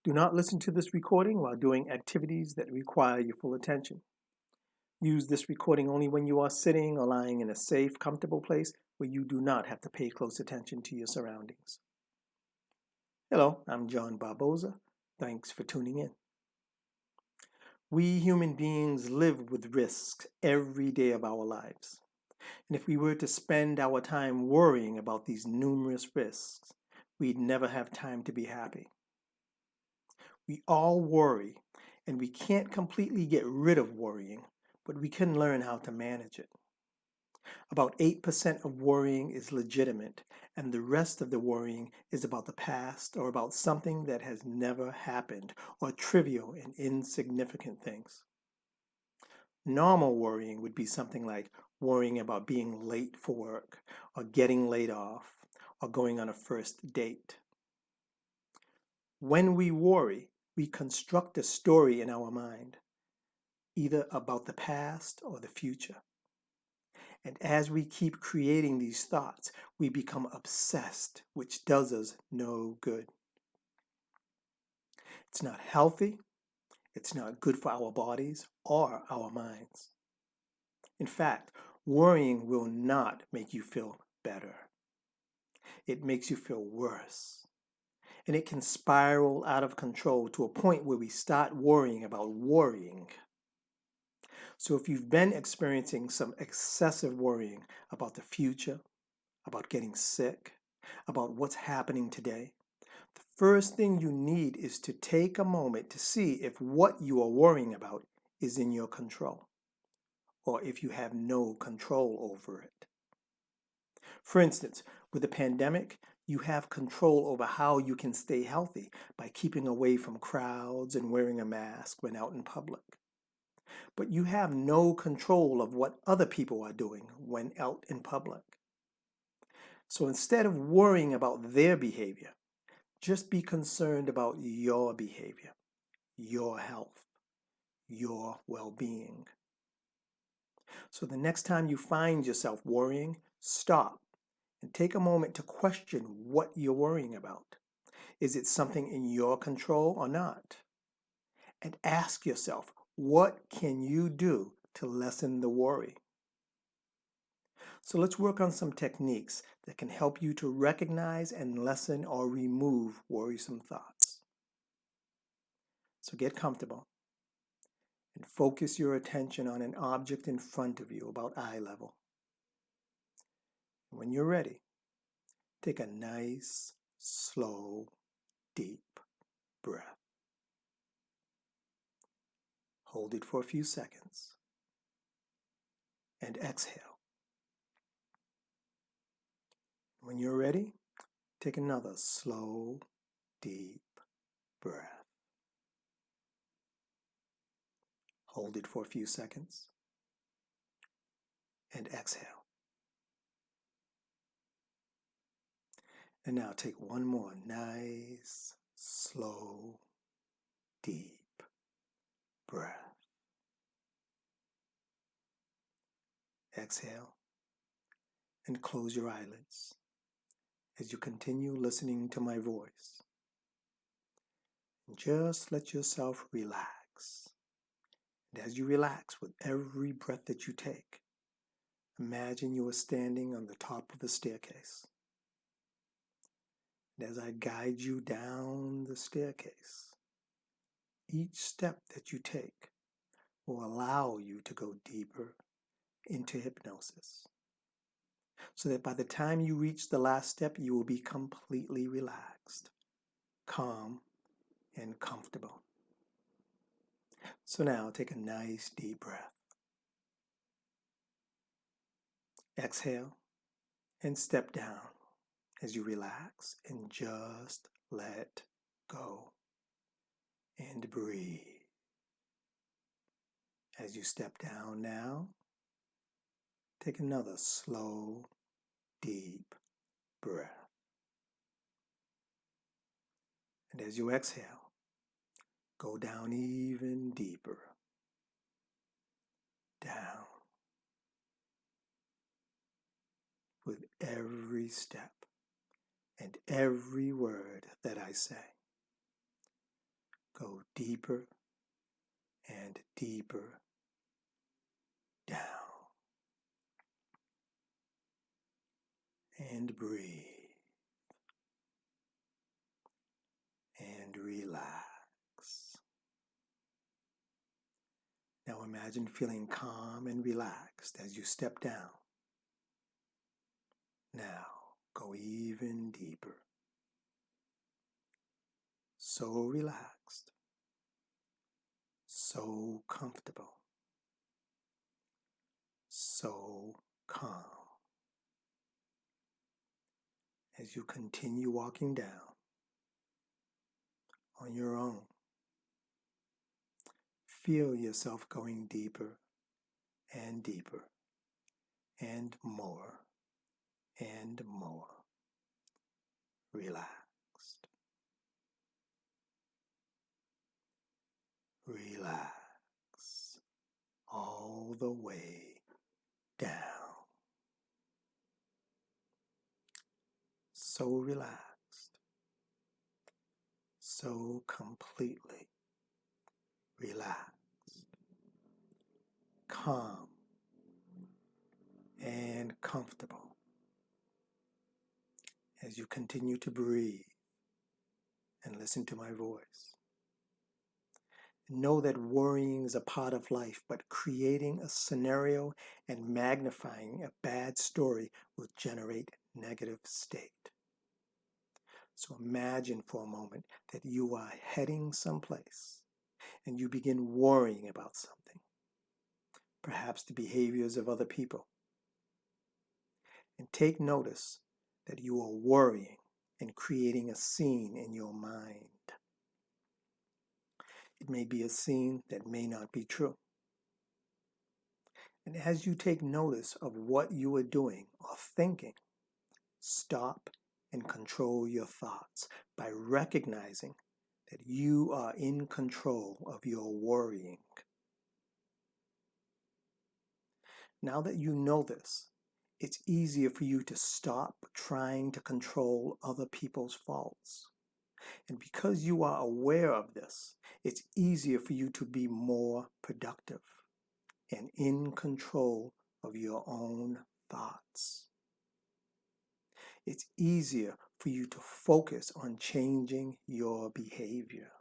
Do not listen to this recording while doing activities that require your full attention. Use this recording only when you are sitting or lying in a safe, comfortable place where you do not have to pay close attention to your surroundings. Hello, I'm John Barboza. Thanks for tuning in. We human beings live with risks every day of our lives. And if we were to spend our time worrying about these numerous risks, we'd never have time to be happy. We all worry, and we can't completely get rid of worrying, but we can learn how to manage it. About 8% of worrying is legitimate, and the rest of the worrying is about the past or about something that has never happened or trivial and insignificant things. Normal worrying would be something like worrying about being late for work or getting laid off or going on a first date. When we worry, we construct a story in our mind, either about the past or the future. And as we keep creating these thoughts, we become obsessed, which does us no good. It's not healthy, it's not good for our bodies or our minds. In fact, worrying will not make you feel better. It makes you feel worse. And it can spiral out of control to a point where we start worrying about worrying. So if you've been experiencing some excessive worrying about the future, about getting sick, about what's happening today, the first thing you need is to take a moment to see if what you are worrying about is in your control, or if you have no control over it. For instance, with the pandemic, you have control over how you can stay healthy by keeping away from crowds and wearing a mask when out in public. But you have no control of what other people are doing when out in public. So instead of worrying about their behavior, just be concerned about your behavior, your health, your well-being. So the next time you find yourself worrying, stop and take a moment to question what you're worrying about. Is it something in your control or not? And ask yourself, what can you do to lessen the worry? So let's work on some techniques that can help you to recognize and lessen or remove worrisome thoughts. So get comfortable and focus your attention on an object in front of you about eye level. When you're ready, take a nice, slow, deep breath. Hold it for a few seconds and exhale. When you're ready, take another slow, deep breath. Hold it for a few seconds and exhale. And now take one more nice, slow, deep breath. Exhale and close your eyelids as you continue listening to my voice. And just let yourself relax. And as you relax with every breath that you take, imagine you are standing on the top of a staircase. And as I guide you down the staircase, each step that you take will allow you to go deeper into hypnosis, so that by the time you reach the last step, you will be completely relaxed, calm, and comfortable. So now take a nice deep breath. Exhale and step down as you relax and just let go and breathe. As you step down now, take another slow, deep breath. And as you exhale, go down even deeper. Down. With every step and every word that I say. Go deeper and deeper down. And breathe. And relax. Now imagine feeling calm and relaxed as you step down. Now go even deeper. So relaxed. So comfortable. So calm. As you continue walking down on your own, feel yourself going deeper and deeper and more and more relaxed. Relax all the way down. So relaxed. So completely relaxed. Calm and comfortable as you continue to breathe and listen to my voice. Know that worrying is a part of life, but creating a scenario and magnifying a bad story will generate negative state. So imagine for a moment that you are heading someplace and you begin worrying about something, perhaps the behaviors of other people. And take notice that you are worrying and creating a scene in your mind. It may be a scene that may not be true. And as you take notice of what you are doing or thinking, stop and control your thoughts by recognizing that you are in control of your worrying. Now that you know this, it's easier for you to stop trying to control other people's faults. And because you are aware of this, it's easier for you to be more productive and in control of your own thoughts. It's easier for you to focus on changing your behavior.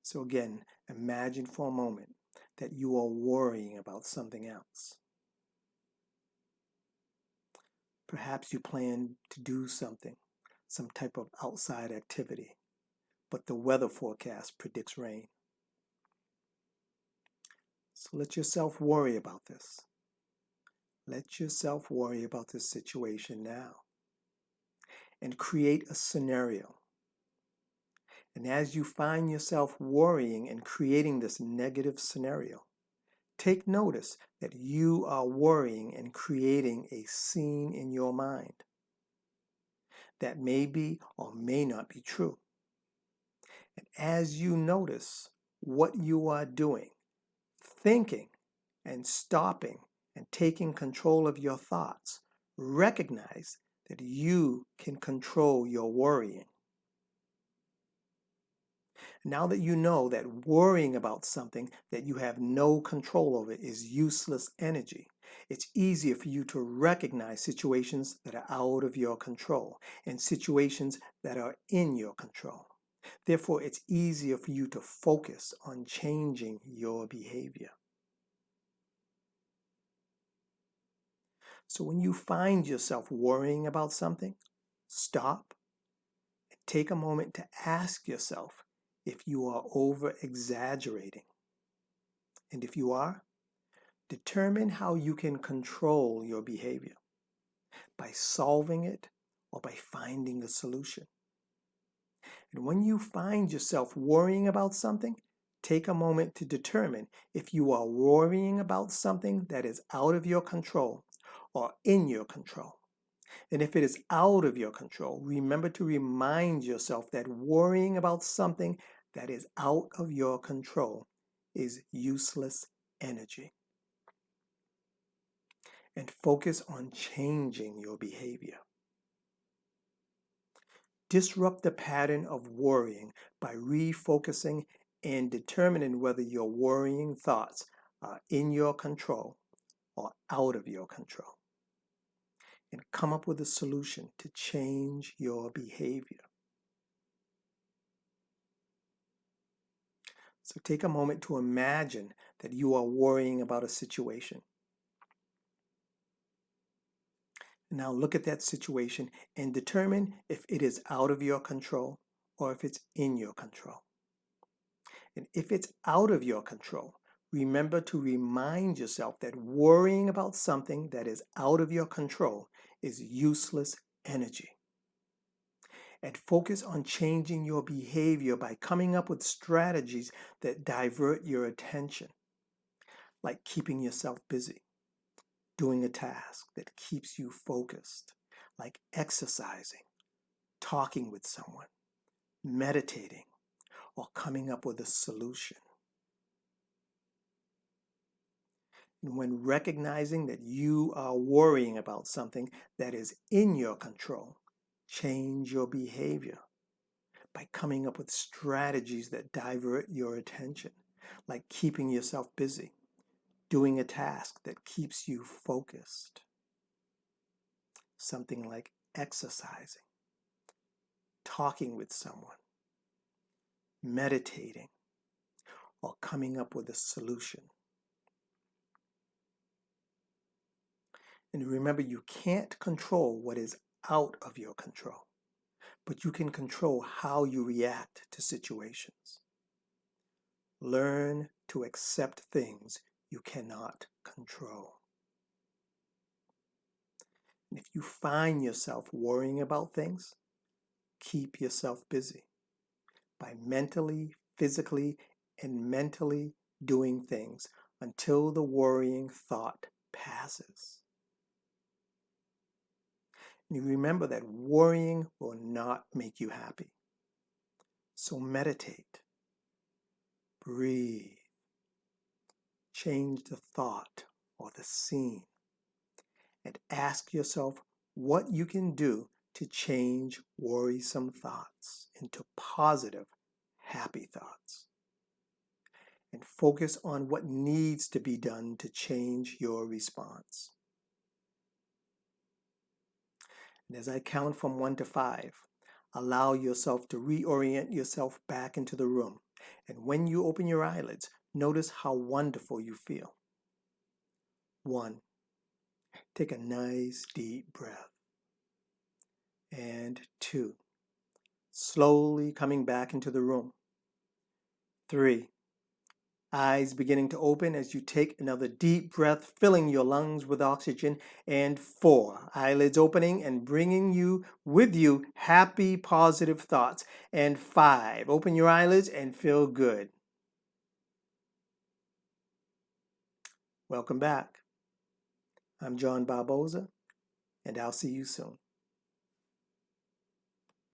So again, imagine for a moment that you are worrying about something else. Perhaps you plan to do something, some type of outside activity, but the weather forecast predicts rain. So let yourself worry about this. Let yourself worry about this situation now and create a scenario. And as you find yourself worrying and creating this negative scenario, take notice that you are worrying and creating a scene in your mind that may be or may not be true. And as you notice what you are doing, thinking and stopping and taking control of your thoughts, recognize that you can control your worrying. Now that you know that worrying about something that you have no control over is useless energy, it's easier for you to recognize situations that are out of your control and situations that are in your control. Therefore, it's easier for you to focus on changing your behavior. So when you find yourself worrying about something, stop and take a moment to ask yourself if you are over-exaggerating. And if you are, determine how you can control your behavior by solving it or by finding a solution. And when you find yourself worrying about something, take a moment to determine if you are worrying about something that is out of your control or in your control. And if it is out of your control, remember to remind yourself that worrying about something that is out of your control is useless energy. And focus on changing your behavior. Disrupt the pattern of worrying by refocusing and determining whether your worrying thoughts are in your control or out of your control. And come up with a solution to change your behavior. So take a moment to imagine that you are worrying about a situation. Now look at that situation and determine if it is out of your control or if it's in your control. And if it's out of your control, remember to remind yourself that worrying about something that is out of your control is useless energy. And focus on changing your behavior by coming up with strategies that divert your attention, like keeping yourself busy, doing a task that keeps you focused, like exercising, talking with someone, meditating, or coming up with a solution. And when recognizing that you are worrying about something that is in your control, change your behavior by coming up with strategies that divert your attention, like keeping yourself busy, doing a task that keeps you focused, something like exercising, talking with someone, meditating, or coming up with a solution. And remember, you can't control what is out of your control, but you can control how you react to situations. Learn to accept things you cannot control. And if you find yourself worrying about things, keep yourself busy by mentally, physically, and mentally doing things until the worrying thought passes. And you remember that worrying will not make you happy. So meditate, breathe, change the thought or the scene, and ask yourself what you can do to change worrisome thoughts into positive, happy thoughts. And focus on what needs to be done to change your response. And as I count from 1 to 5, allow yourself to reorient yourself back into the room. And when you open your eyelids, notice how wonderful you feel. 1, take a nice deep breath. And 2, slowly coming back into the room. 3, eyes beginning to open as you take another deep breath, filling your lungs with oxygen. And 4, eyelids opening and bringing you with you happy, positive thoughts. And 5, open your eyelids and feel good. Welcome back. I'm John Barboza, and I'll see you soon.